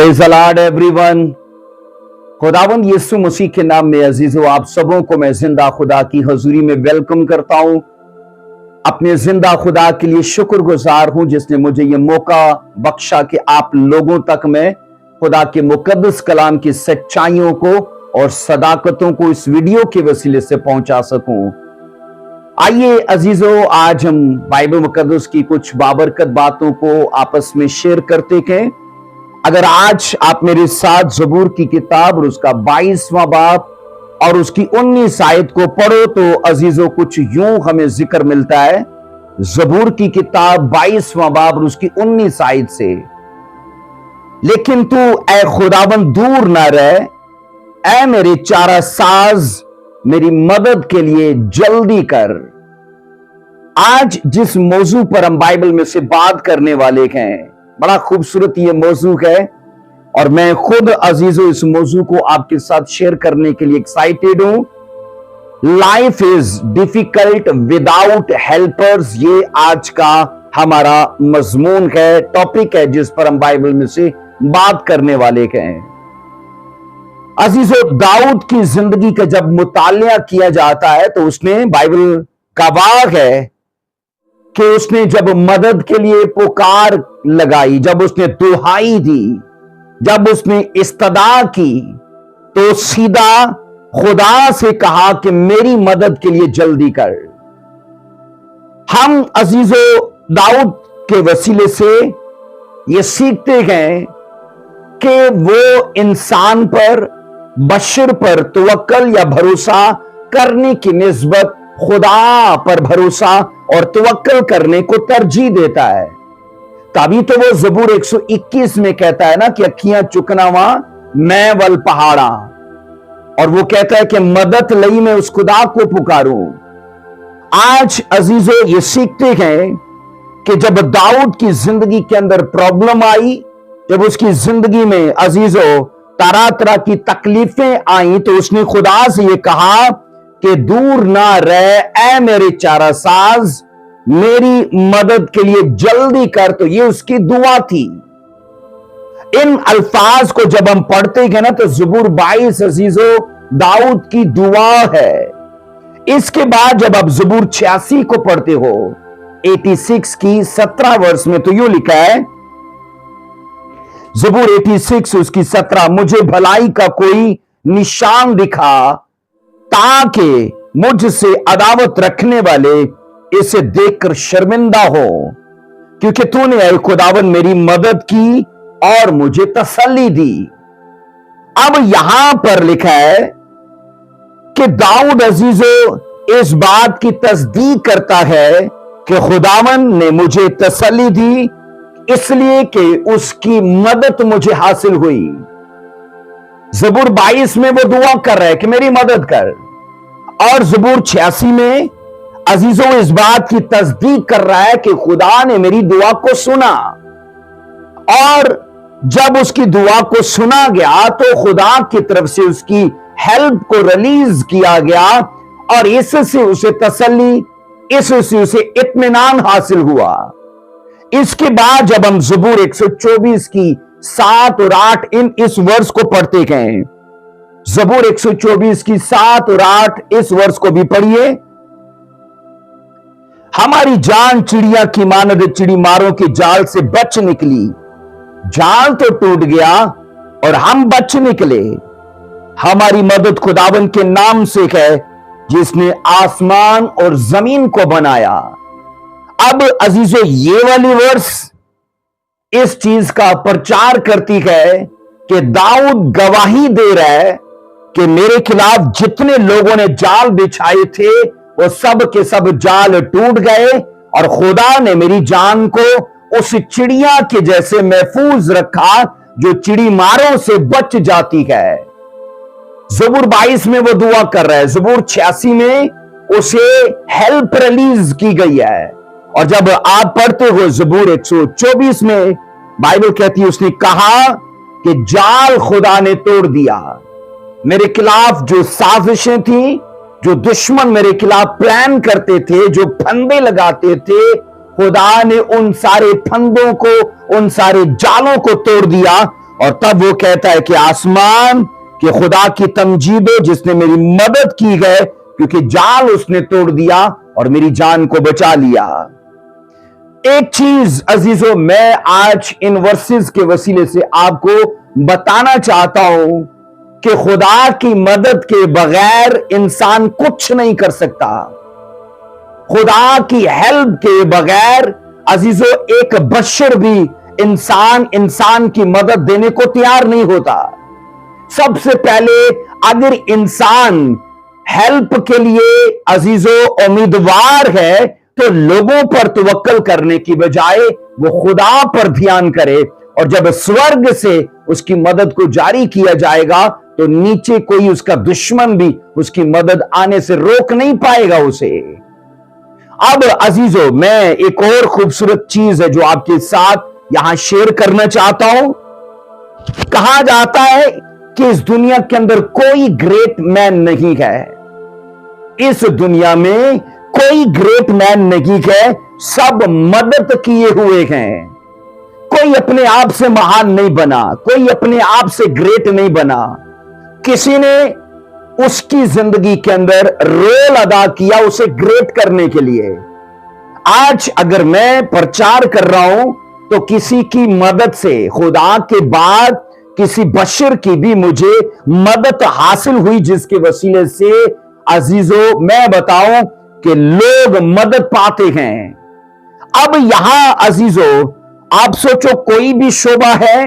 Praise the Lord everyone. खुदावंद यीशु मसीह के नाम में अजीजों, आप सबों को मैं जिंदा खुदा की हजूरी में वेलकम करता हूं। अपने जिंदा खुदा के लिए शुक्रगुजार हूं जिसने मुझे ये मौका बख्शा कि आप लोगों तक मैं खुदा के मुकद्दस कलाम की सच्चाइयों को और सदाकतों को इस वीडियो के वसीले से पहुंचा सकूं। आइए अजीजों, आज हम बाइबल मुकद्दस की कुछ बाबरकत बातों को आपस में शेयर करते हैं। अगर आज आप मेरे साथ ज़बूर की किताब और उसका 22वां बाब और उसकी 19 आयत को पढ़ो तो अजीजों कुछ यूं हमें जिक्र मिलता है। ज़बूर की किताब 22वां बाब और उसकी 19 आयत से, लेकिन तू ऐ खुदावंद दूर ना रह, ऐ मेरे चारा साज मेरी मदद के लिए जल्दी कर। आज जिस मौजू पर हम बाइबल में से बात करने वाले हैं, बड़ा खूबसूरत ये मौजू है और मैं खुद अजीजों इस मौजू को आपके साथ शेयर करने के लिए एक्साइटेड हूं। Life is difficult without helpers, ये आज का हमारा मजमून है, टॉपिक है जिस पर हम बाइबल में से बात करने वाले हैं। अजीजों, दाऊद की जिंदगी का जब मुतालिया किया जाता है तो उसने, बाइबल गवाह है कि उसने जब मदद के लिए पुकार लगाई, जब उसने दुहाई दी, जब उसने इस्तदा की, तो सीधा खुदा से कहा कि मेरी मदद के लिए जल्दी कर। हम अजीजों दाऊद के वसीले से ये सीखते हैं कि वो इंसान पर, बशर पर तवक्कल या भरोसा करने की निस्बत खुदा पर भरोसा और तवक्कल करने को तरजीह देता है। तभी तो वो ज़बूर 121 में कहता है ना कि अखियां चुकनावा मैं वल पहाड़ा, और वो कहता है कि मदद लई में उस खुदा को पुकारूं। आज अजीजों ये सीखते हैं कि जब दाऊद की जिंदगी के अंदर प्रॉब्लम आई, जब उसकी जिंदगी में अजीजों तरह तरह की तकलीफें आई, तो उसने खुदा से ये कहा कि दूर ना रह, ऐ मेरे चारा साज मेरी मदद के लिए जल्दी कर। तो ये उसकी दुआ थी। इन अल्फाज को जब हम पढ़ते हैं ना तो ज़बूर 22 अजीजों दाऊद की दुआ है। इसके बाद जब आप ज़बूर 86 को पढ़ते हो, 86 की 17 वर्ष में, तो यूं लिखा है, ज़बूर 86 उसकी 17, मुझे भलाई का कोई निशान दिखा ताकि मुझसे अदावत रखने वाले इसे देखकर शर्मिंदा हो, क्योंकि तूने ऐ खुदावन मेरी मदद की और मुझे तसल्ली दी। अब यहां पर लिखा है कि दाऊद अजीजों इस बात की तस्दीक करता है कि खुदावन ने मुझे तसल्ली दी इसलिए कि उसकी मदद मुझे हासिल हुई। ज़बूर 22 में वो दुआ कर रहा है कि मेरी मदद कर, और ज़बूर 86 में अजीजों इस बात की तस्दीक कर रहा है कि खुदा ने मेरी दुआ को सुना, और जब उसकी दुआ को सुना गया तो खुदा की तरफ से उसकी हेल्प को रिलीज किया गया और इससे उसे तसल्ली, इससे उसे इत्मीनान हासिल हुआ। इसके बाद जब हम ज़बूर 124 की 7 और 8 इस वर्ष को पढ़ते गए, ज़बूर 124 की 7 और 8 इस वर्ष को भी पढ़िए। हमारी जान चिड़िया की मानद चिड़ी मारों के जाल से बच निकली, जाल तो टूट गया और हम बच निकले। हमारी मदद खुदावन के नाम से है जिसने आसमान और जमीन को बनाया। अब अजीजों ये वाली वर्ष इस चीज का प्रचार करती है कि दाऊद गवाही दे रहा है कि मेरे खिलाफ जितने लोगों ने जाल बिछाए थे वो सब के सब जाल टूट गए और खुदा ने मेरी जान को उस चिड़िया के जैसे महफूज रखा जो चिड़ी मारों से बच जाती है। ज़बूर 22 में वो दुआ कर रहा है, ज़बूर 86 में उसे हेल्प रिलीज की गई है, और जब आप पढ़ते हो ज़बूर 124 में बाइबल कहती है उसने कहा कि जाल खुदा ने तोड़ दिया। मेरे खिलाफ जो साजिशें थी, जो दुश्मन मेरे खिलाफ प्लान करते थे, जो फंदे लगाते थे, खुदा ने उन सारे फंदों को, उन सारे जालों को तोड़ दिया और तब वो कहता है कि आसमान के खुदा की तमजीद हो जिसने मेरी मदद की है, क्योंकि जाल उसने तोड़ दिया और मेरी जान को बचा लिया। एक चीज अजीजों, मैं आज इन वर्सेस के वसीले से आपको बताना चाहता हूं कि खुदा की मदद के बगैर इंसान कुछ नहीं कर सकता। खुदा की हेल्प के बगैर अजीजों एक बशर भी इंसान की मदद देने को तैयार नहीं होता। सबसे पहले अगर इंसान हेल्प के लिए अजीजों उम्मीदवार है तो लोगों पर तवक्कल करने की बजाय वो खुदा पर ध्यान करे, और जब स्वर्ग से उसकी मदद को जारी किया जाएगा तो नीचे कोई उसका दुश्मन भी उसकी मदद आने से रोक नहीं पाएगा उसे। अब अजीजों, मैं एक और खूबसूरत चीज है जो आपके साथ यहां शेयर करना चाहता हूं। कहा जाता है कि इस दुनिया के अंदर कोई ग्रेट मैन नहीं है। इस दुनिया में कोई ग्रेट मैन नहीं है, सब मदद किए हुए हैं। कोई अपने आप से महान नहीं बना, कोई अपने आप से ग्रेट नहीं बना। किसी ने उसकी जिंदगी के अंदर रोल अदा किया उसे ग्रेट करने के लिए। आज अगर मैं प्रचार कर रहा हूं तो किसी की मदद से, खुदा के बाद किसी बशर की भी मुझे मदद हासिल हुई, जिसके वसीले से अजीजों मैं बताऊं कि लोग मदद पाते हैं। अब यहां अजीजों आप सोचो, कोई भी शोबा है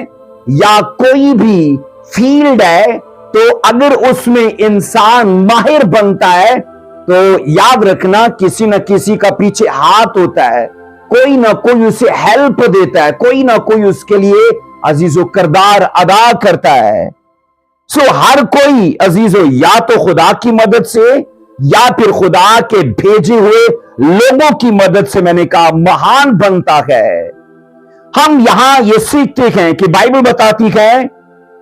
या कोई भी फील्ड है, तो अगर उसमें इंसान माहिर बनता है तो याद रखना किसी न किसी का पीछे हाथ होता है, कोई ना कोई उसे हेल्प देता है, कोई ना कोई उसके लिए अजीजों किरदार अदा करता है। सो हर कोई अजीजों या तो खुदा की मदद से या फिर खुदा के भेजे हुए लोगों की मदद से, मैंने कहा, महान बनता है। हम यहां ये सीखते हैं कि बाइबल बताती है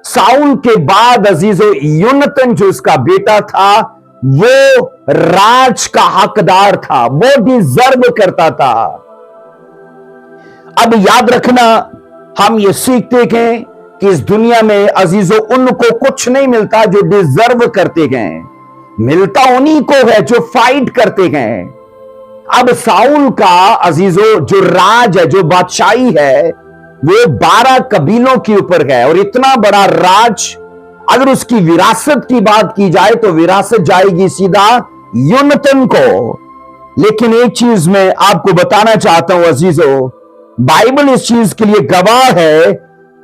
साउल के बाद अजीजों योनातान जो उसका बेटा था वो राज का हकदार था, वो डिजर्व करता था। अब याद रखना, हम ये सीखते हैं कि इस दुनिया में अजीजों उनको कुछ नहीं मिलता जो डिजर्व करते हैं, मिलता उन्हीं को है जो फाइट करते हैं। अब साउल का अजीजों जो राज है, जो बादशाही है, वो 12 कबीलों के ऊपर है, और इतना बड़ा राज, अगर उसकी विरासत की बात की जाए तो विरासत जाएगी सीधा योनातान को। लेकिन एक चीज मैं आपको बताना चाहता हूं अजीजों, बाइबल इस चीज के लिए गवाह है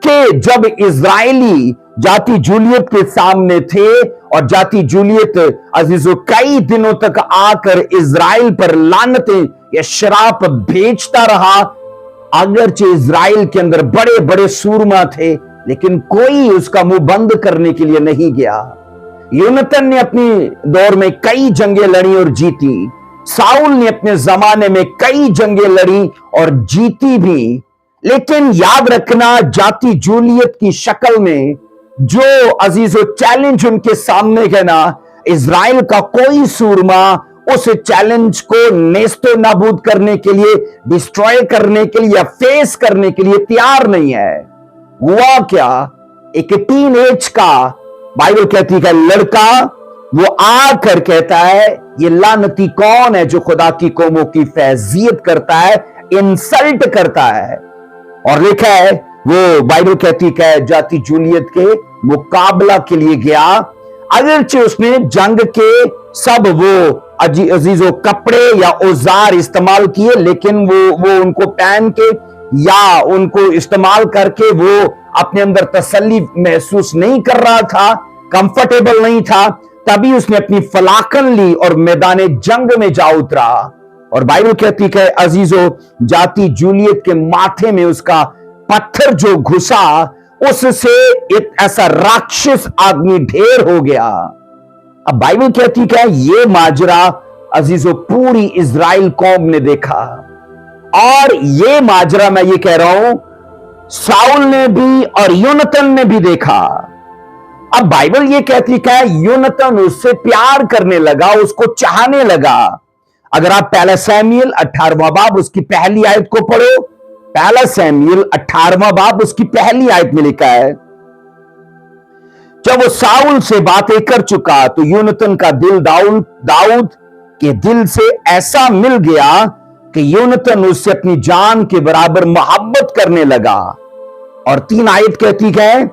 कि जब इजरायली जाति जूलियत के सामने थे, और जाति जूलियत अजीजों कई दिनों तक आकर इजराइल पर लानतें या श्राप भेजता रहा, अगरचे इजराइल के अंदर बड़े बड़े सूरमा थे, लेकिन कोई उसका मुंह बंद करने के लिए नहीं गया। योनातान ने अपनी दौर में कई जंगें लड़ी और जीती, साउल ने अपने जमाने में कई जंगें लड़ी और जीती भी। लेकिन याद रखना, जाति जूलियत की शक्ल में जो अजीजों चैलेंज उनके सामने है ना, इजराइल का कोई सूरमा उस चैलेंज को नेस्तो नाबूद करने के लिए, डिस्ट्रॉय करने के लिए या फेस करने के लिए तैयार नहीं है। हुआ क्या, एक टीन एज का बाइबल कहती है लड़का, वो आकर कहता है ये लानती कौन है जो खुदा की कौमों की फैजियत करता है, इंसल्ट करता है। और लिखा है वो बाइबल कहती है जाति जूलियत के मुकाबला के लिए गया, अगरचे उसने जंग के सब वो अजीजों कपड़े या औजार इस्तेमाल किए, लेकिन वो उनको पहन के या उनको इस्तेमाल करके वो अपने अंदर तसल्ली महसूस नहीं कर रहा था, कंफर्टेबल नहीं था। तभी उसने अपनी फलाकन ली और मैदान जंग में जा उतरा। और बाइबल कहती है अजीजों जाति जूलियत के माथे में उसका पत्थर जो घुसा, उससे एक ऐसा राक्षस आदमी ढेर हो गया। अब बाइबल कहती है ये माजरा अजीजों पूरी इजराइल कौम ने देखा, और ये माजरा मैं ये कह रहा हूं साउल ने भी और योनातान ने भी देखा। अब बाइबल ये कहती है योनातान उससे प्यार करने लगा, उसको चाहने लगा। अगर आप पहला सैमुएल 18वां बाब उसकी पहली आयत को पढ़ो, पहला सैमुएल 18वां बाब उसकी पहली आयत में लिखा है जब वो साउल से बातें कर चुका तो यूनतन का दिल दाऊद के दिल से ऐसा मिल गया कि यूनतन उससे अपनी जान के बराबर मोहब्बत करने लगा। और 3 आयत कहती है,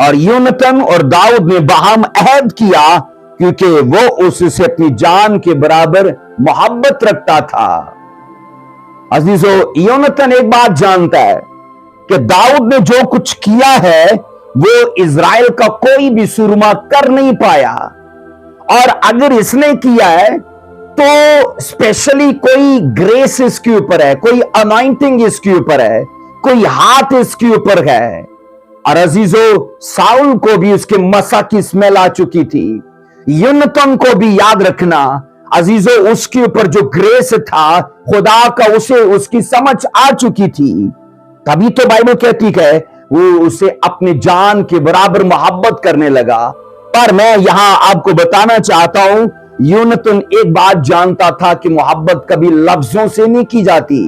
और यूनतन और दाऊद ने बाहम अहद किया क्योंकि वो उससे अपनी जान के बराबर मोहब्बत रखता था। अजीजों, यूनतन एक बात जानता है कि दाऊद ने जो कुछ किया है वो इज़राइल का कोई भी सुरमा कर नहीं पाया, और अगर इसने किया है तो स्पेशली कोई ग्रेस इसके ऊपर है, कोई अनॉइंटिंग इसके ऊपर है, कोई हाथ इसके ऊपर है। और अजीजों, साउल को भी उसके मसा की स्मेल आ चुकी थी। यूनतन को भी याद रखना अजीजों, उसके ऊपर जो ग्रेस था खुदा का, उसे उसकी समझ आ चुकी थी। तभी तो बाइबल कहती है वो उसे अपने जान के बराबर मोहब्बत करने लगा। पर मैं यहां आपको बताना चाहता हूं, यूनतन एक बात जानता था कि मोहब्बत कभी लफ्जों से नहीं की जाती।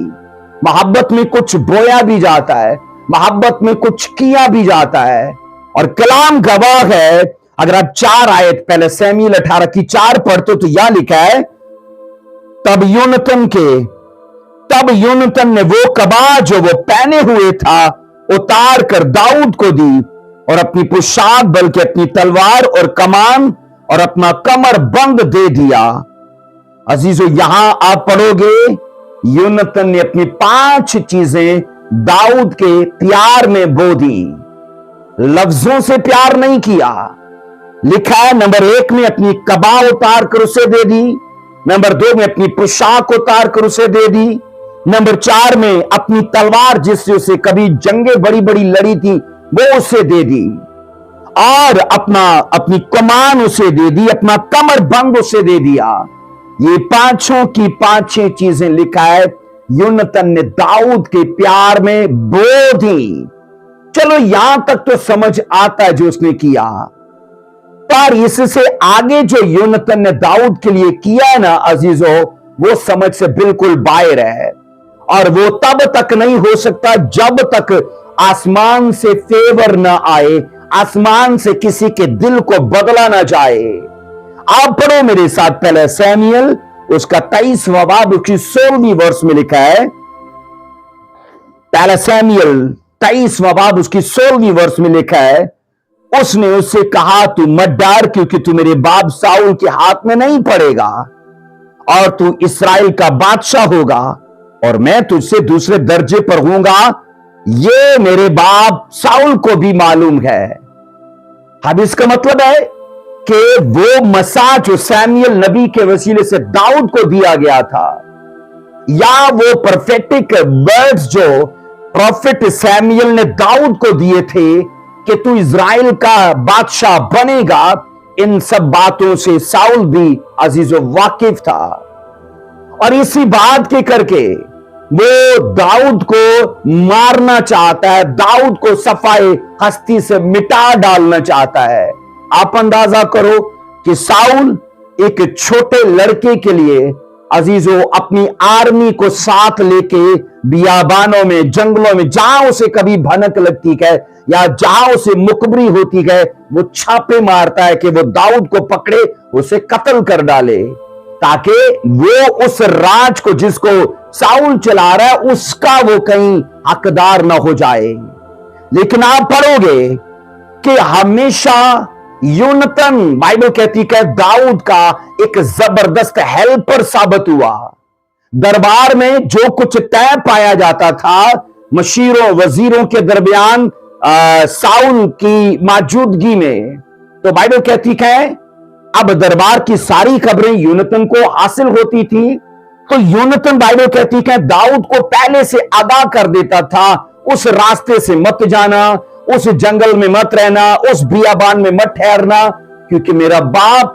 मोहब्बत में कुछ बोया भी जाता है, मोहब्बत में कुछ किया भी जाता है। और कलाम गवाह है, अगर आप 4 आयत पहले शमूएल 18:4 पढ़ते तो यह लिखा है, तब यूनतन ने वो कबा जो वो पहने हुए था उतार कर दाऊद को दी, और अपनी पोशाक बल्कि अपनी तलवार और कमान और अपना कमर बंद दे दिया। अजीजों, यहां आप पढ़ोगे, यूनतन ने अपनी 5 चीजें दाऊद के प्यार में बो दी। लफ्जों से प्यार नहीं किया। लिखा है नंबर 1 में अपनी कबा उतार कर उसे दे दी, नंबर 2 में अपनी पोशाक उतार कर उसे दे दी, नंबर 4 में अपनी तलवार जिससे उसे कभी जंगें बड़ी बड़ी लड़ी थी वो उसे दे दी, और अपनी कमान उसे दे दी, अपना कमर बंद उसे दे दिया। ये 5 की 5 चीजें लिखा है यूनतन ने दाऊद के प्यार में बो दी। चलो यहां तक तो समझ आता है जो उसने किया, पर इससे आगे जो यूनतन ने दाऊद के लिए किया है ना अजीजों, वो समझ से बिल्कुल बाहर है। और वो तब तक नहीं हो सकता जब तक आसमान से फेवर ना आए, आसमान से किसी के दिल को बदला ना जाए। आप पढ़ो मेरे साथ पहले शमूएल उसका 23वां बाब उसकी 16वीं वर्ष में लिखा है। पहला शमूएल 23वां बाब उसकी 16वीं वर्ष में लिखा है, उसने उससे कहा तू मत डर, क्योंकि तू मेरे बाप साउल के हाथ में नहीं पड़ेगा, और तू इस्राएल का बादशाह होगा, और मैं तुझसे दूसरे दर्जे पर हूंगा। ये मेरे बाप साउल को भी मालूम है। अब इसका मतलब है कि वो मसा जो शमूएल नबी के वसीले से दाऊद को दिया गया था, या वो प्रोफेटिक वर्ड्स जो प्रोफेट शमूएल ने दाऊद को दिए थे कि तू इज़राइल का बादशाह बनेगा, इन सब बातों से साउल भी अजीजों वाकिफ था। और इसी बात के करके वो दाऊद को मारना चाहता है, दाऊद को सफाई हस्ती से मिटा डालना चाहता है। आप अंदाजा करो कि साउल एक छोटे लड़के के लिए अजीजों अपनी आर्मी को साथ लेके बियाबानों में, जंगलों में, जहां उसे कभी भनक लगती है या जहां उसे मुखबरी होती है, वो छापे मारता है कि वो दाऊद को पकड़े, उसे कत्ल कर डाले, ताकि वो उस राज को जिसको साउल चला रहा है उसका वो कहीं हकदार ना हो जाए। लेकिन आप पढ़ोगे कि हमेशा यूनतन, बाइबल कहती है, दाऊद का एक जबरदस्त हेल्पर साबित हुआ। दरबार में जो कुछ तय पाया जाता था मशीरों वजीरों के दरमियान साउल की मौजूदगी में, तो बाइबल कहती है अब दरबार की सारी खबरें यूनतन को हासिल होती थी। तो यूनतन, बाइबल कहती है, दाऊद को पहले से आगाह कर देता था, उस रास्ते से मत जाना, उस जंगल में मत रहना, उस बियाबान में मत ठहरना, क्योंकि मेरा बाप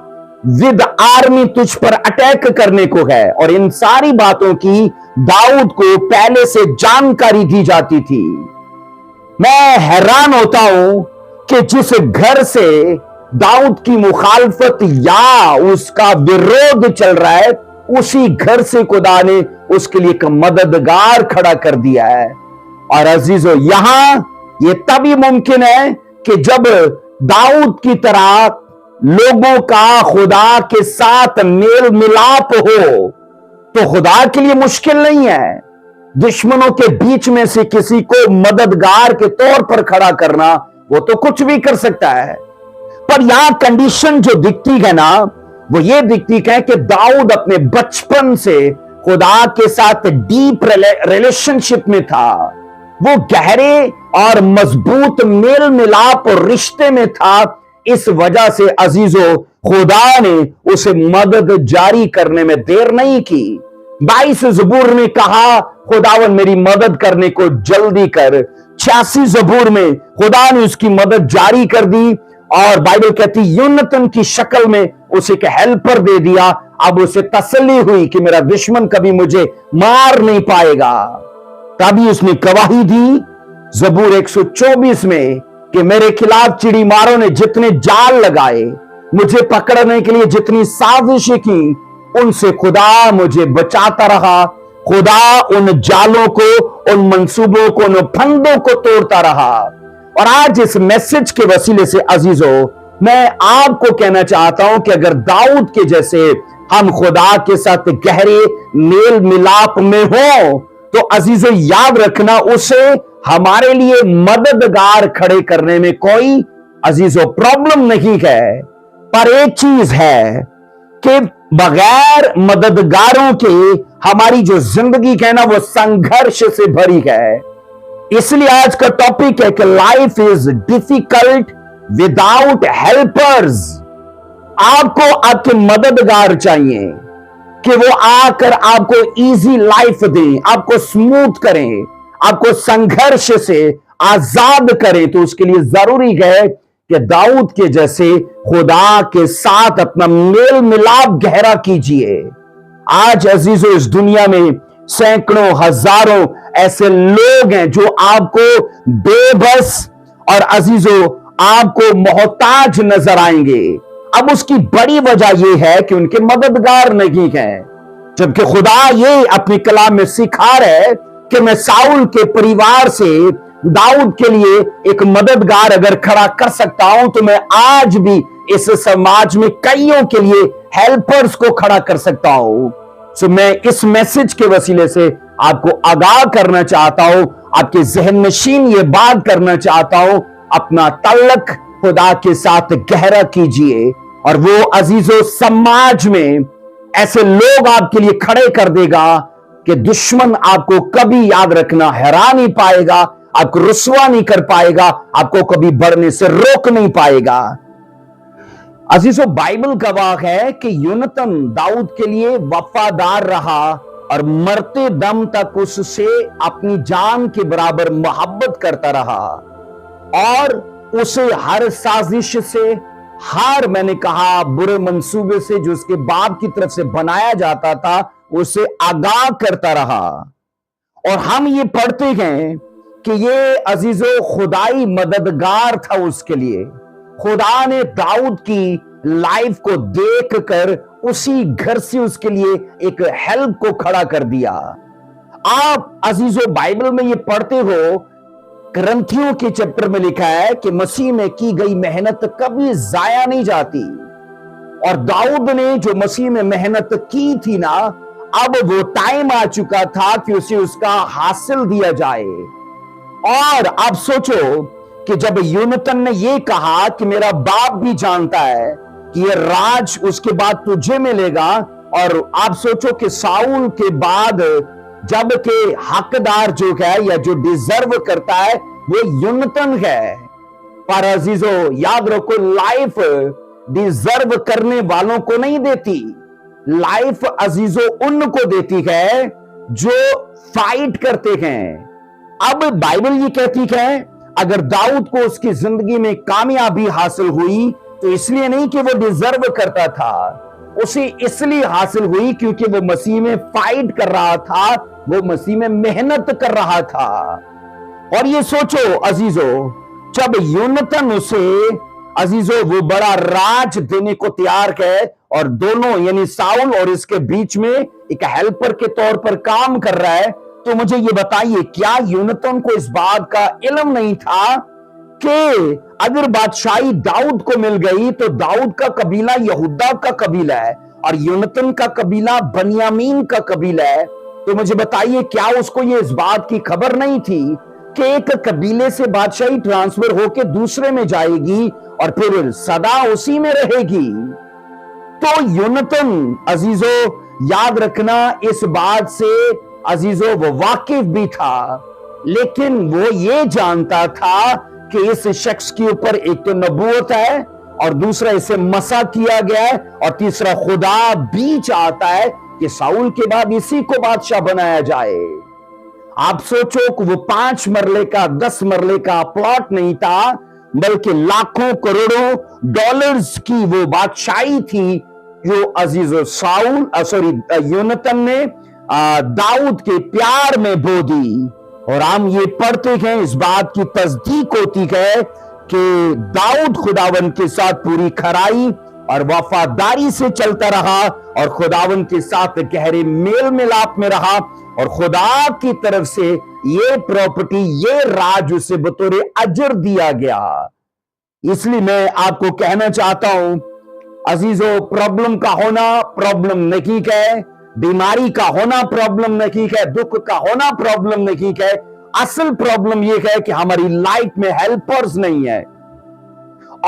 विद आर्मी तुझ पर अटैक करने को है। और इन सारी बातों की दाऊद को पहले से जानकारी दी जाती थी। मैं हैरान होता हूं कि जिस घर से दाऊद की मुखालफत या उसका विरोध चल रहा है, उसी घर से खुदा ने उसके लिए एक मददगार खड़ा कर दिया है। और अजीजों, यहां ये तभी मुमकिन है कि जब दाऊद की तरह लोगों का खुदा के साथ मेल मिलाप हो तो खुदा के लिए मुश्किल नहीं है। दुश्मनों के बीच में से किसी को मददगार के तौर पर खड़ा करना, वो तो कुछ भी कर सकता है। पर यहां कंडीशन जो दिखती है ना, वो ये दिखती है कि दाऊद अपने बचपन से खुदा के साथ डीप रिलेशनशिप में था, वो गहरे और मजबूत मेल मिलाप और रिश्ते में था। इस वजह से अजीजों, खुदा ने उसे मदद जारी करने में देर नहीं की। 22 ज़बूर में कहा, खुदावन मेरी मदद करने को जल्दी कर। 86 ज़बूर में खुदा ने उसकी मदद जारी कर दी और बाइबल कहती यूनतन की शक्ल में उसे एक हेल्पर दे दिया। अब उसे तसल्ली हुई कि मेरा दुश्मन कभी मुझे मार नहीं पाएगा। तभी उसने गवाही दी ज़बूर 124 में कि मेरे खिलाफ चिड़ी मारों ने जितने जाल लगाए, मुझे पकड़ने के लिए जितनी साजिशें की, उनसे खुदा मुझे बचाता रहा। खुदा उन जालों को, उन मंसूबों को, उन फंदों को तोड़ता रहा। और आज इस मैसेज के वसीले से अजीजों, मैं आपको कहना चाहता हूं कि अगर दाऊद के जैसे हम खुदा के साथ गहरे मेल मिलाप में हो तो अजीजों याद रखना, उसे हमारे लिए मददगार खड़े करने में कोई अजीजों प्रॉब्लम नहीं है। पर एक चीज है कि बगैर मददगारों के हमारी जो जिंदगी है ना, वो संघर्ष से भरी है। इसलिए आज का टॉपिक है कि life is difficult without helpers. आपको आपके मददगार चाहिए कि वो आकर आपको इजी लाइफ दें, आपको स्मूथ करें, आपको संघर्ष से आजाद करें। तो उसके लिए जरूरी है कि दाऊद के जैसे खुदा के साथ अपना मेल मिलाप गहरा कीजिए। आज अजीजों, इस दुनिया में सैकड़ों हजारों ऐसे लोग हैं जो आपको बेबस और अजीजों आपको मोहताज नजर आएंगे। अब उसकी बड़ी वजह यह है कि उनके मददगार नहीं हैं, जबकि खुदा ये अपनी कलाम में सिखा रहा है कि मैं साउल के परिवार से दाऊद के लिए एक मददगार अगर खड़ा कर सकता हूं तो मैं आज भी इस समाज में कईयों के लिए हेल्पर्स को खड़ा कर सकता हूं। सो मैं इस मैसेज के वसीले से आपको आगाह करना चाहता हूं, आपके जहन नशीन ये बात करना चाहता हूं, अपना तल्लक खुदा के साथ गहरा कीजिए और वो अजीजों समाज में ऐसे लोग आपके लिए खड़े कर देगा कि दुश्मन आपको कभी याद रखना हरा नहीं पाएगा, आपको रुसवा नहीं कर पाएगा, आपको कभी बढ़ने से रोक नहीं पाएगा। अजीजों, बाइबल गवाह है कि यूनतन दाऊद के लिए वफादार रहा और मरते दम तक उससे अपनी जान के बराबर मोहब्बत करता रहा और उसे हर साजिश से, हर मैंने कहा बुरे मंसूबे से जो उसके बाप की तरफ से बनाया जाता था, उसे आगाह करता रहा। और हम ये पढ़ते हैं कि ये अजीजों खुदाई मददगार था उसके लिए। खुदा ने दाऊद की लाइफ को देखकर उसी घर से उसके लिए एक हेल्प को खड़ा कर दिया। आप अजीजों बाइबल में ये पढ़ते हो, ग्रंथियों के चैप्टर में लिखा है कि मसीह में की गई मेहनत कभी जाया नहीं जाती। और दाऊद ने जो मसीह में मेहनत की थी ना, अब वो टाइम आ चुका था कि उसे उसका हासिल दिया जाए। और आप सोचो कि जब यूनतन ने ये कहा कि मेरा बाप भी जानता है कि ये राज उसके बाद तुझे मिलेगा, और आप सोचो कि साउल के बाद जब के हकदार जो है या जो डिजर्व करता है वो यूनतन है। पर अजीजों याद रखो, लाइफ डिजर्व करने वालों को नहीं देती, लाइफ अजीजों उनको देती है जो फाइट करते हैं। अब बाइबल ये कहती है अगर दाऊद को उसकी जिंदगी में कामयाबी हासिल हुई तो इसलिए नहीं कि वो डिजर्व करता था, उसे इसलिए हासिल हुई क्योंकि वो मसीह में फाइट कर रहा था, वो मसीह में मेहनत कर रहा था। और ये सोचो अजीजों, जब यूनतन उसे अजीजों वो बड़ा राज देने को तैयार है और दोनों यानी साउल और इसके बीच में एक हेल्पर के तौर पर काम कर रहा है, तो मुझे ये बताइए क्या यूनतन को इस बात का इल्म नहीं था कि अगर बादशाही दाऊद को मिल गई तो दाऊद का कबीला यहूदा का कबीला है और यूनतन का कबीला बनियामीन का कबीला है। तो मुझे बताइए, क्या उसको ये इस बात की खबर नहीं थी कि एक कबीले से बादशाही ट्रांसफर होकर दूसरे में जाएगी और फिर सदा उसी में रहेगी? तो यूनतन अजीजो याद रखना, इस बात से अजीजो वो वाकिफ भी था, लेकिन वो ये जानता था कि इस शख्स के ऊपर एक तो नबूवत है और दूसरा इसे मसा किया गया है और तीसरा खुदा भी चाहता है कि साउल के बाद इसी को बादशाह बनाया जाए। आप सोचो कि वो 5 मरले का 10 मरले का प्लॉट नहीं था, बल्कि लाखों करोड़ों डॉलर्स की वो बादशाही थी जो अजीजो यूनतन ने दाऊद के प्यार में बो दी। और हम ये पढ़ते हैं, इस बात की तस्दीक होती है कि दाऊद खुदावन के साथ पूरी खराई और वफादारी से चलता रहा और खुदावन के साथ गहरे मेल मिलाप में रहा और खुदा की तरफ से ये प्रॉपर्टी, ये राज उसे बतौर अजर दिया गया। इसलिए मैं आपको कहना चाहता हूं अजीजों, प्रॉब्लम का होना प्रॉब्लम नहीं है, बीमारी का होना प्रॉब्लम नहीं है, दुख का होना प्रॉब्लम नहीं है। असल प्रॉब्लम यह है कि हमारी लाइफ में हेल्पर्स नहीं है।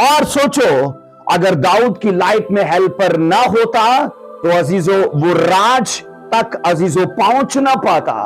और सोचो, अगर दाऊद की लाइफ में हेल्पर ना होता तो अजीजों वो राज तक अजीजों पहुंच ना पाता,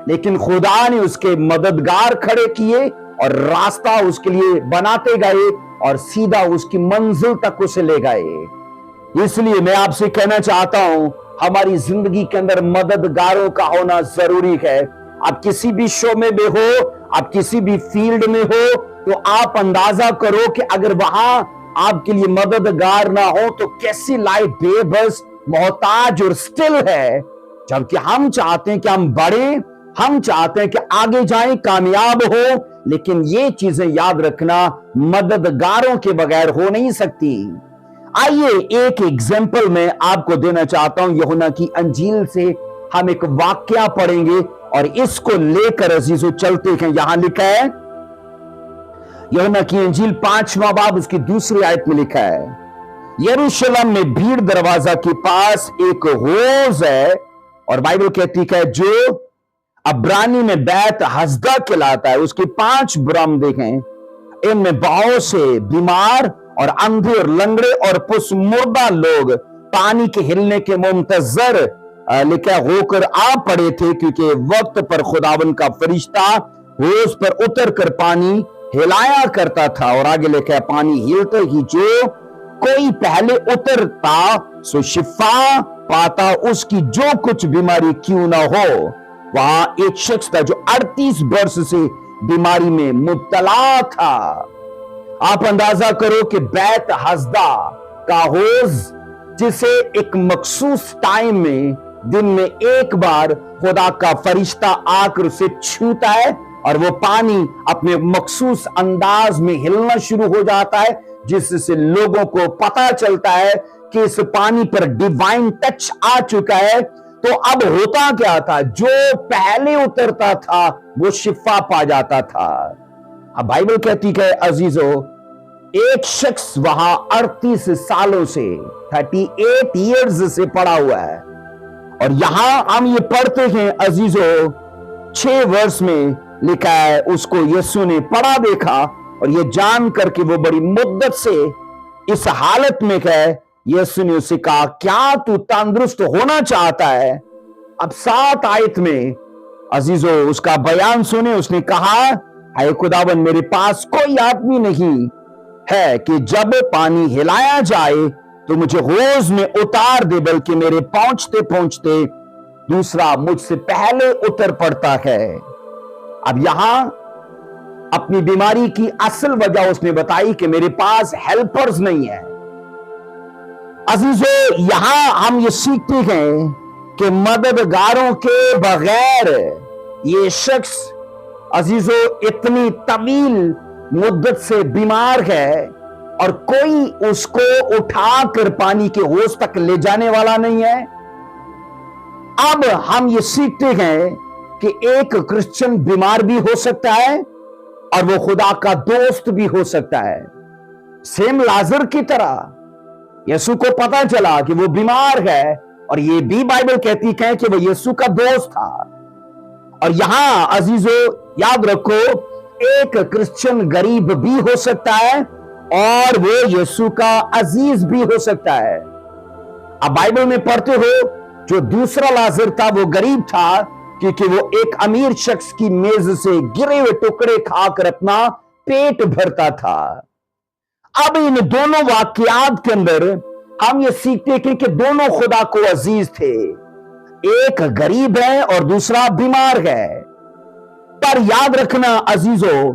लेकिन खुदा ने उसके मददगार खड़े किए और रास्ता उसके लिए बनाते गए और सीधा उसकी मंजिल तक उसे ले गए। इसलिए मैं आपसे कहना चाहता हूं, हमारी जिंदगी के अंदर मददगारों का होना जरूरी है। आप किसी भी शो में भी हो, आप किसी भी फील्ड में हो, तो आप अंदाजा करो कि अगर वहां आपके लिए मददगार ना हो तो कैसी लाइफ बेबस, मोहताज और स्टिल है। जबकि हम चाहते हैं कि हम बढ़े, हम चाहते हैं कि आगे जाएं, कामयाब हो, लेकिन ये चीजें याद रखना मददगारों के बगैर हो नहीं सकती। आइए एक एग्जाम्पल मैं आपको देना चाहता हूं। यूहन्ना की अंजील से हम एक वाक्या पढ़ेंगे और इसको लेकर अजीजों चलते हैं। यहां लिखा है, यूहन्ना की अंजील 5वां बाब उसकी दूसरी आयत में लिखा है, यरूशलेम में भीड़ दरवाजा के पास एक होज है, और बाइबल कहती है जो अब्रानी में बैत हसदा कहलाता है, उसके 5 बराम देखें, इनमें बहुत से बीमार और अंधे और लंगड़े और पुस मुर्दा लोग पानी के हिलने के मुंतजर लिखा होकर आ पड़े थे, क्योंकि वक्त पर खुदावन का फरिश्ता होश पर उतर कर पानी हिलाया करता था। और आगे लिखा है, पानी हिलते ही जो कोई पहले उतरता सो शिफा पाता, उसकी जो कुछ बीमारी क्यों ना हो। वहां एक शख्स था जो 38 वर्ष से बीमारी में मुब्तला था। आप अंदाजा करो कि बैत हसदा का होज, जिसे एक मखसूस टाइम में दिन में एक बार खुदा का फरिश्ता आकर उसे छूता है और वो पानी अपने मखसूस अंदाज में हिलना शुरू हो जाता है, जिससे लोगों को पता चलता है कि इस पानी पर डिवाइन टच आ चुका है। तो अब होता क्या था, जो पहले उतरता था वो शिफा पा जाता था। अब बाइबल कहती है अजीजों, एक शख्स वहां 38 सालों से 38 इयर्स से पड़ा हुआ है, और यहां हम ये पढ़ते हैं अजीजों 6 वर्ष में लिखा है, उसको यीशु ने पढ़ा देखा और ये जान करके वो बड़ी मुद्दत से इस हालत में है। यीशु ने उसे कहा, क्या तू तंदुरुस्त होना चाहता है? अब 7 आयत में अजीजों उसका बयान सुने। उसने कहा, हाय खुदावन, मेरे पास कोई आदमी नहीं है कि जब पानी हिलाया जाए तो मुझे होज में उतार दे, बल्कि मेरे पहुंचते पहुंचते दूसरा मुझसे पहले उतर पड़ता है। अब यहां अपनी बीमारी की असल वजह उसने बताई कि मेरे पास हेल्पर्स नहीं है। अजीजों, यहां हम ये सीखते हैं कि मददगारों के बगैर ये शख्स अजीजों इतनी तवील मुद्दत से बीमार है और कोई उसको उठाकर पानी के होश तक ले जाने वाला नहीं है। अब हम ये सीखते हैं कि एक क्रिश्चियन बीमार भी हो सकता है और वो खुदा का दोस्त भी हो सकता है। सेम लाजर की तरह यीशु को पता चला कि वो बीमार है, और ये भी बाइबल कहती है कि वो यीशु का दोस्त था। और यहां अजीजों याद रखो, एक क्रिश्चियन गरीब भी हो सकता है और वो यीशु का अजीज भी हो सकता है। अब बाइबल में पढ़ते हो, जो दूसरा लाजर था वो गरीब था, क्योंकि वो एक अमीर शख्स की मेज से गिरे हुए टुकड़े खाकर अपना पेट भरता था। अब इन दोनों वाकयात के अंदर हम ये सीखते हैं कि दोनों खुदा को अजीज थे। एक गरीब है और दूसरा बीमार है। पर याद रखना अजीजों,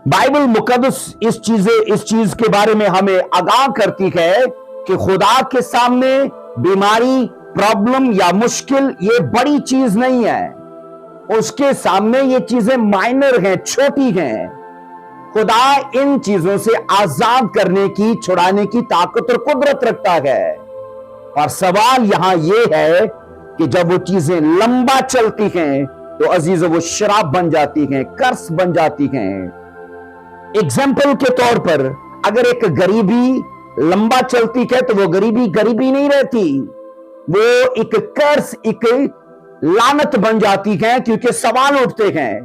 बाइबल मुकद्दस इस चीज के बारे में हमें आगाह करती है कि खुदा के सामने बीमारी, प्रॉब्लम या मुश्किल ये बड़ी चीज नहीं है। उसके सामने ये चीजें माइनर हैं, छोटी हैं। खुदा इन चीजों से आजाद करने की, छुड़ाने की ताकत और कुदरत रखता है। और सवाल यहां यह है कि जब वो चीजें लंबा चलती हैं तो अजीजों वो शराब बन जाती हैं, कर्स बन जाती हैं। एग्जाम्पल के तौर पर अगर एक गरीबी लंबा चलती है तो वो गरीबी गरीबी नहीं रहती, वो एक कर्स, एक लानत बन जाती है, क्योंकि सवाल उठते हैं।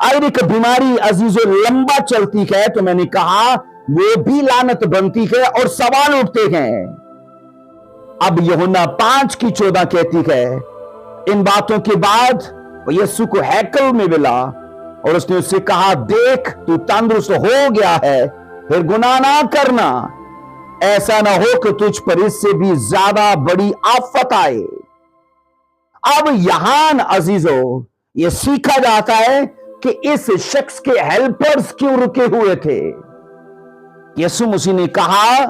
अगर एक बीमारी अजीजों लंबा चलती है तो मैंने कहा वो भी लानत बनती है और सवाल उठते हैं। अब यूहन्ना 5:14 कहती है, इन बातों के बाद वो यीशु को हैकल में मिला और उसने उससे कहा, देख तू तंदुरुस्त हो गया है, फिर गुनाह ना करना, ऐसा ना हो कि तुझ पर इससे भी ज्यादा बड़ी आफत आए। अब यहां अजीजों ये सीखा जाता है कि इस शख्स के हेल्पर्स क्यों रुके हुए थे। यीशु मसीह ने कहा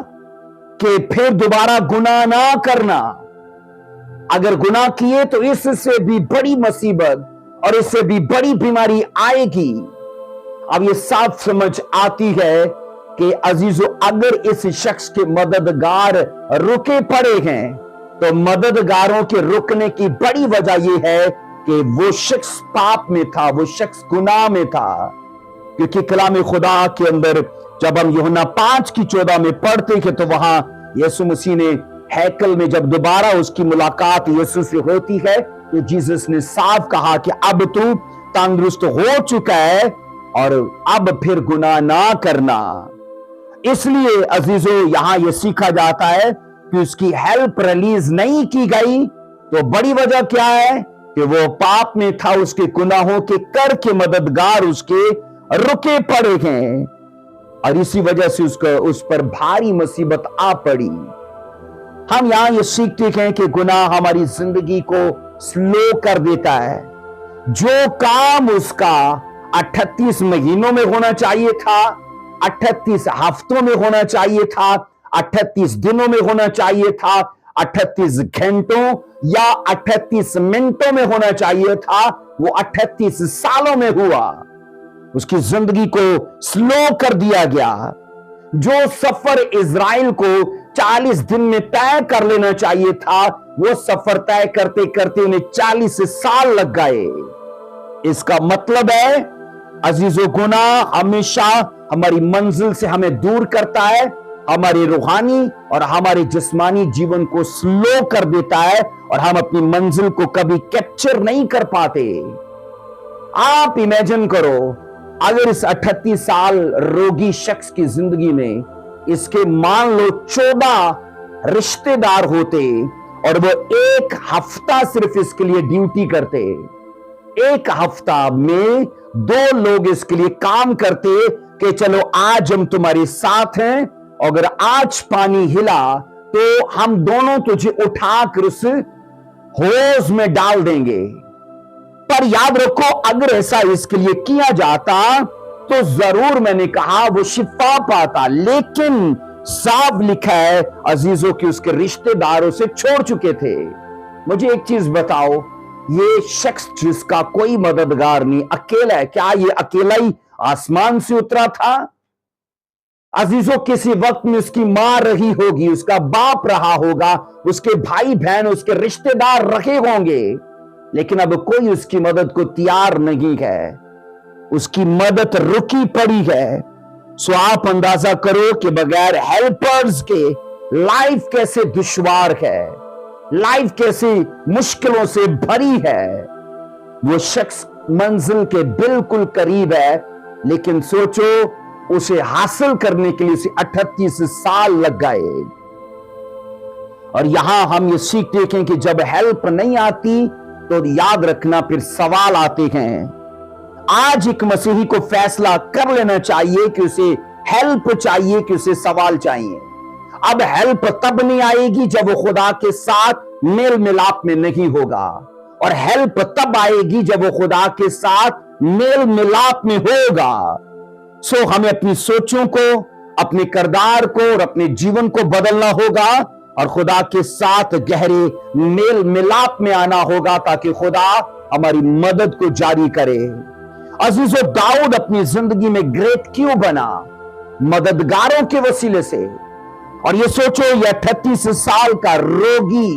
कि फिर दोबारा गुनाह ना करना। अगर गुनाह किए तो इससे भी बड़ी मुसीबत और इससे भी बड़ी बीमारी आएगी। अब ये साफ समझ आती है कि अजीजों अगर इस शख्स के मददगार रुके पड़े हैं तो मददगारों के रुकने की बड़ी वजह यह है कि वो शख्स पाप में था, वो शख्स गुनाह में था। क्योंकि कलाम खुदा के अंदर जब हम यूहन्ना 5:14 में पढ़ते हैं तो वहां यीशु मसीह ने हैकल में जब दोबारा उसकी मुलाकात यीशु से होती है तो जीसस ने साफ कहा कि अब तू तंदुरुस्त हो चुका है और अब फिर गुनाह ना करना। इसलिए अजीजों यहां यह सीखा जाता है कि उसकी हेल्प रिलीज नहीं की गई तो बड़ी वजह क्या है कि वो पाप में था, उसके गुनाहों के कर के मददगार उसके रुके पड़े हैं और इसी वजह से उस पर भारी मुसीबत आ पड़ी। हम यहां ये सीखते हैं कि गुनाह हमारी जिंदगी को स्लो कर देता है। जो काम उसका 38 महीनों में होना चाहिए था, 38 हफ्तों में होना चाहिए था, 38 दिनों में होना चाहिए था, 38 घंटों या 38 मिनटों में होना चाहिए था, वो 38 सालों में हुआ। उसकी जिंदगी को स्लो कर दिया गया। जो सफर इजराइल को 40 दिन में तय कर लेना चाहिए था, वो सफर तय करते करते उन्हें 40 साल लग गए। इसका मतलब है अजीजों गुनाह हमेशा हमारी मंजिल से हमें दूर करता है, हमारे रूहानी और हमारे जिस्मानी जीवन को स्लो कर देता है और हम अपनी मंजिल को कभी कैप्चर नहीं कर पाते। आप इमेजिन करो अगर इस 38 साल रोगी शख्स की जिंदगी में इसके मान लो 14 रिश्तेदार होते और वो एक हफ्ता सिर्फ इसके लिए ड्यूटी करते। एक हफ्ता में 2 लोग इसके लिए काम करते कि चलो आज हम तुम्हारे साथ हैं, अगर आज पानी हिला तो हम दोनों तुझे उठाकर उस होज में डाल देंगे। पर याद रखो अगर ऐसा इसके लिए किया जाता तो जरूर मैंने कहा वो शिफा पाता, लेकिन साफ लिखा है अजीजों की उसके रिश्तेदारों से छोड़ चुके थे। मुझे एक चीज बताओ, ये शख्स जिसका कोई मददगार नहीं, अकेला है, क्या ये अकेला ही आसमान से उतरा था? अजीजों किसी वक्त में उसकी मां रही होगी, उसका बाप रहा होगा, उसके भाई बहन, उसके रिश्तेदार रखे होंगे, लेकिन अब कोई उसकी मदद को तैयार नहीं है। اس کی مدد رکی پڑی ہے. سو آپ اندازہ کرو کہ بغیر ہیلپرز کے لائف کیسے دشوار ہے, لائف کیسے مشکلوں سے بھری ہے. وہ شخص منزل کے بالکل قریب ہے, لیکن سوچو اسے حاصل کرنے کے لیے اسے 38 سال لگ گئے. اور یہاں ہم یہ سیکھ دیکھیں کہ جب ہیلپ نہیں آتی تو یاد رکھنا پھر سوال آتے ہیں. آج ایک مسیحی کو فیصلہ کر لینا چاہیے کہ اسے ہیلپ چاہیے کہ اسے سوال چاہیے. اب ہیلپ تب نہیں آئے گی جب وہ خدا کے ساتھ میل ملاپ میں نہیں ہوگا, اور ہیلپ تب آئے گی جب وہ خدا کے ساتھ میل ملاپ میں ہوگا. سو ہمیں اپنی سوچوں کو, اپنے کردار کو اور اپنے جیون کو بدلنا ہوگا اور خدا کے ساتھ گہرے میل ملاپ میں آنا ہوگا تاکہ خدا ہماری مدد کو جاری کرے. عزیزو, داؤد اپنی زندگی میں گریٹ کیوں بنا؟ مددگاروں کے وسیلے سے. اور یہ سوچو یہ 38 سال کا روگی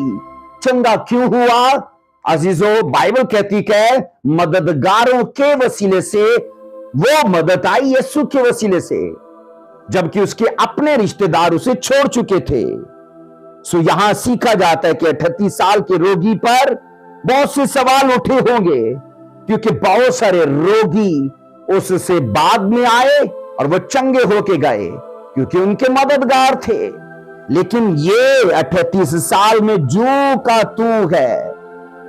چنگا کیوں ہوا؟ عزیزو, بائبل کہتی کہ مددگاروں کے وسیلے سے. وہ مدد آئی یسوع کے وسیلے سے, جبکہ اس کے اپنے رشتہ دار اسے چھوڑ چکے تھے. سو یہاں سیکھا جاتا ہے کہ 38 سال کے روگی پر بہت سے سوال اٹھے ہوں گے, کیونکہ بہت سارے روگی اس سے بعد میں آئے اور وہ چنگے ہو کے گئے کیونکہ ان کے مددگار تھے. لیکن یہ 38 سال میں جو کا تو ہے.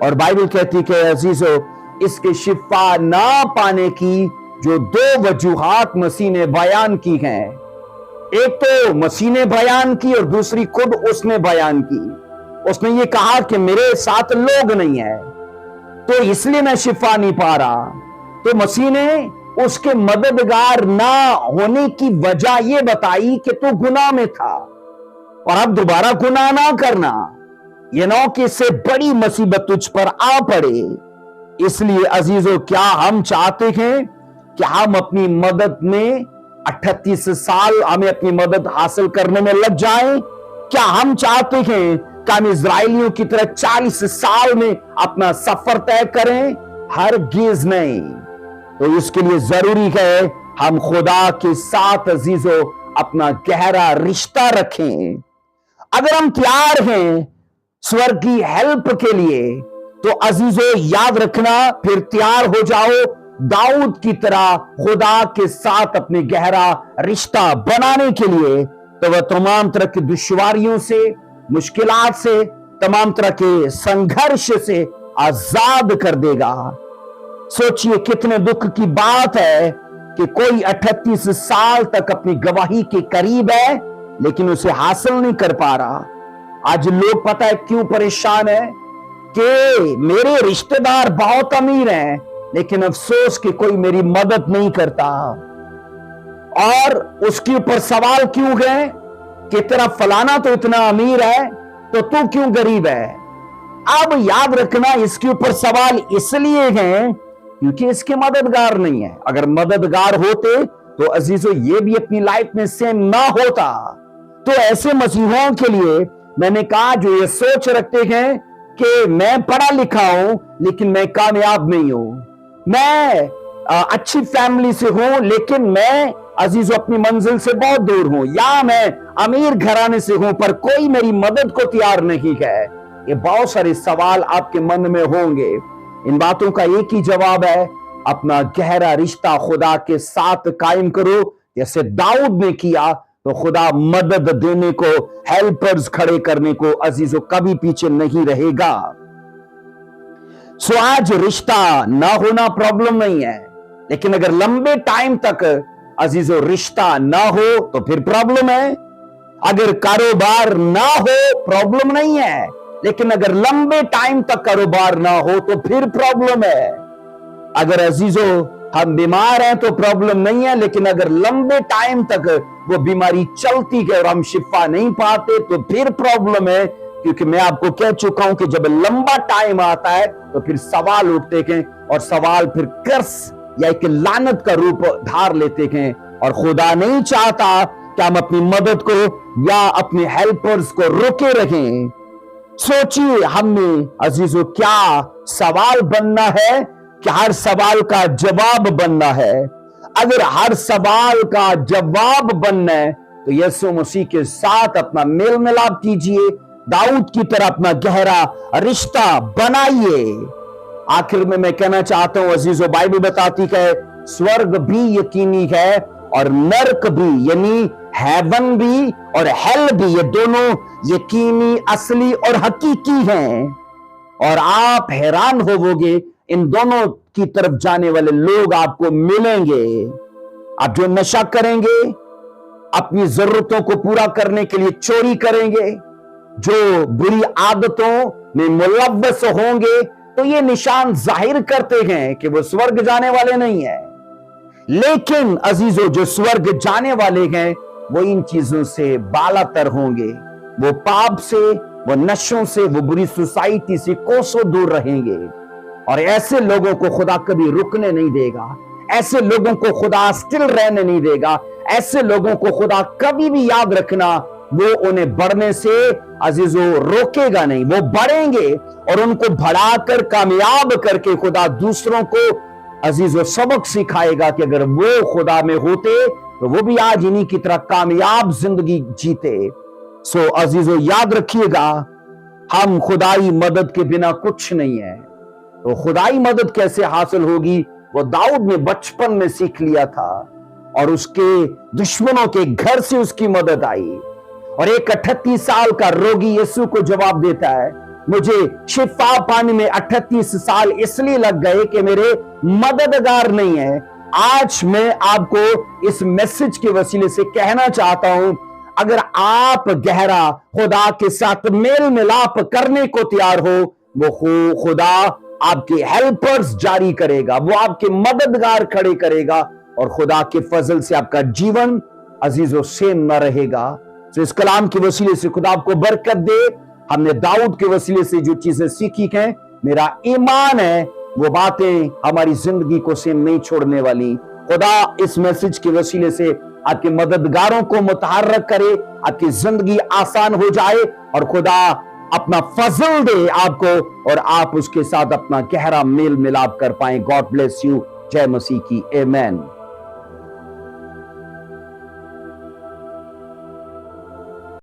اور بائبل کہتی کہ عزیزو, اس کے شفا نہ پانے کی جو 2 وجوہات مسیح نے بیان کی ہیں. ایک تو مسیح نے بیان کی اور دوسری خود اس نے بیان کی. اس نے یہ کہا کہ میرے ساتھ لوگ نہیں ہیں تو اس لیے میں شفا نہیں پا رہا. تو مسیح نے اس کے مددگار نہ ہونے کی وجہ یہ بتائی کہ تو گناہ میں تھا اور اب دوبارہ گناہ نہ کرنا, یہ نہ کہ اس سے بڑی مصیبت تجھ پر آ پڑے. اس لیے عزیزو, کیا ہم چاہتے ہیں کہ ہم اپنی مدد میں 38 سال ہمیں اپنی مدد حاصل کرنے میں لگ جائیں؟ کیا ہم چاہتے ہیں کہ ہم اسرائیلیوں کی طرح 40 سال میں اپنا سفر طے کریں؟ ہرگز نہیں. تو اس کے لیے ضروری ہے ہم خدا کے ساتھ عزیزو اپنا گہرا رشتہ رکھیں. اگر ہم تیار ہیں سورگی ہیلپ کے لیے تو عزیزو یاد رکھنا, پھر تیار ہو جاؤ داؤد کی طرح خدا کے ساتھ اپنے گہرا رشتہ بنانے کے لیے. تو وہ تمام طرح کی دشواریوں سے, مشکلات سے, تمام طرح کے سنگھرش سے آزاد کر دے گا. سوچئے کتنے دکھ کی بات ہے کہ کوئی 38 سال تک اپنی گواہی کے قریب ہے لیکن اسے حاصل نہیں کر پا رہا. آج لوگ پتہ ہے کیوں پریشان ہیں کہ میرے رشتہ دار بہت امیر ہیں لیکن افسوس کہ کوئی میری مدد نہیں کرتا. اور اس کے اوپر سوال کیوں گئے کہ تیرا فلانا تو اتنا امیر ہے تو کیوں غریب ہے؟ اب یاد رکھنا اس کے اوپر سوال اس لیے ہیں کیونکہ اس کے مددگار نہیں ہے. اگر مددگار ہوتے تو عزیزو یہ بھی اپنی لائف میں سیم نہ ہوتا. تو ایسے مسیحوں کے لیے میں نے کہا جو یہ سوچ رکھتے ہیں کہ میں پڑھا لکھا ہوں لیکن میں کامیاب نہیں ہوں, میں اچھی فیملی سے ہوں لیکن میں عزیزو اپنی منزل سے بہت دور ہوں, یا میں امیر گھرانے سے ہوں پر کوئی میری مدد کو تیار نہیں ہے. یہ بہت سارے سوال آپ کے من میں ہوں گے. ان باتوں کا ایک ہی جواب ہے, اپنا گہرا رشتہ خدا کے ساتھ قائم کرو. جیسے داؤد نے کیا تو خدا مدد دینے کو, ہیلپرز کھڑے کرنے کو عزیزو کبھی پیچھے نہیں رہے گا. سو آج رشتہ نہ ہونا پرابلم نہیں ہے, لیکن اگر لمبے ٹائم تک عزیزو رشتہ نہ ہو تو پھر پرابلم ہے. اگر کاروبار نہ ہو پرابلم نہیں ہے, لیکن اگر لمبے ٹائم تک کاروبار نہ ہو تو پھر پرابلم ہے. اگر عزیزو ہم بیمار ہیں تو پرابلم نہیں ہے, لیکن اگر لمبے ٹائم تک وہ بیماری چلتی ہے اور ہم شفا نہیں پاتے تو پھر پرابلم ہے. کیونکہ میں آپ کو کہہ چکا ہوں کہ جب لمبا ٹائم آتا ہے تو پھر سوال اٹھتے ہیں اور سوال پھر کرس یا ایک لعنت کا روپ دھار لیتے ہیں. اور خدا نہیں چاہتا کہ ہم اپنی مدد کو یا اپنے ہیلپرز کو روکے رہیں. سوچیے ہم نے عزیزو کیا سوال بننا ہے कि हर सवाल का जवाब बनना है। अगर हर सवाल का जवाब बनना है तो यीशु मसीह के साथ अपना मेल मिलाप कीजिए, दाऊद की तरह अपना गहरा रिश्ता बनाइए। आखिर में मैं कहना चाहता हूं अजीजों, बाइबल बताती है स्वर्ग भी यकीनी है और नरक भी, यानी हेवन भी और हेल भी, ये दोनों यकीनी, असली और हकीकी हैं। और आप हैरान होवोगे, इन दोनों की तरफ जाने वाले लोग आपको मिलेंगे। आप जो नशा करेंगे, अपनी जरूरतों को पूरा करने के लिए चोरी करेंगे, जो बुरी आदतों में मुलव्वस होंगे, तो ये निशान जाहिर करते हैं कि वो स्वर्ग जाने वाले नहीं है। लेकिन अजीजों, जो स्वर्ग जाने वाले हैं वो इन चीजों से बालातर होंगे। वो पाप से, वो नशों से, वो बुरी सोसाइटी से कोसों दूर रहेंगे। और ऐसे लोगों को खुदा कभी रुकने नहीं देगा, ऐसे लोगों को खुदा स्टिल रहने नहीं देगा, ऐसे लोगों को खुदा कभी भी, याद रखना, वो उन्हें बढ़ने से अजीजों रोकेगा नहीं। वो बढ़ेंगे और उनको बढ़ाकर कामयाब करके खुदा दूसरों को अजीजों सबक सिखाएगा कि अगर वो खुदा में होते तो वो भी आज इन्हीं की तरह कामयाब जिंदगी जीते। सो अजीजों, याद रखिएगा, हम खुदाई मदद के बिना कुछ नहीं है। तो खुदाई मदद कैसे हासिल होगी, वो दाऊद ने बचपन में सीख लिया था और उसके दुश्मनों के घर से उसकी मदद आई। और एक 38 साल का रोगी यीशु को जवाब देता है, मुझे शिफा पाने में 38 साल इसलिए लग गए कि मेरे मददगार नहीं है। आज मैं आपको इस मैसेज के वसीले से कहना चाहता हूं, अगर आप गहरा खुदा के साथ मेल मिलाप करने को तैयार हो, वो खुदा आपके हेल्पर्स जारी करेगा, वो आपके मददगार खड़े करेगा और खुदा के फजल से आपका जीवन अजीजों सेम न रहेगा। तो इस कलाम के वसीले से खुदा आपको बरकत दे। हमने दाऊद के वसीले से जो चीजें सीखी हैं, मेरा ईमान है वो बातें हमारी जिंदगी को सेम नहीं छोड़ने वाली। खुदा इस मैसेज के वसीले से आपके मददगारों को मुतहर्रक करे, आपकी जिंदगी आसान हो जाए और खुदा अपना फजल दे आपको और आप उसके साथ अपना गहरा मेल मिलाप कर पाए। God bless you. जय मसीह की। आमीन।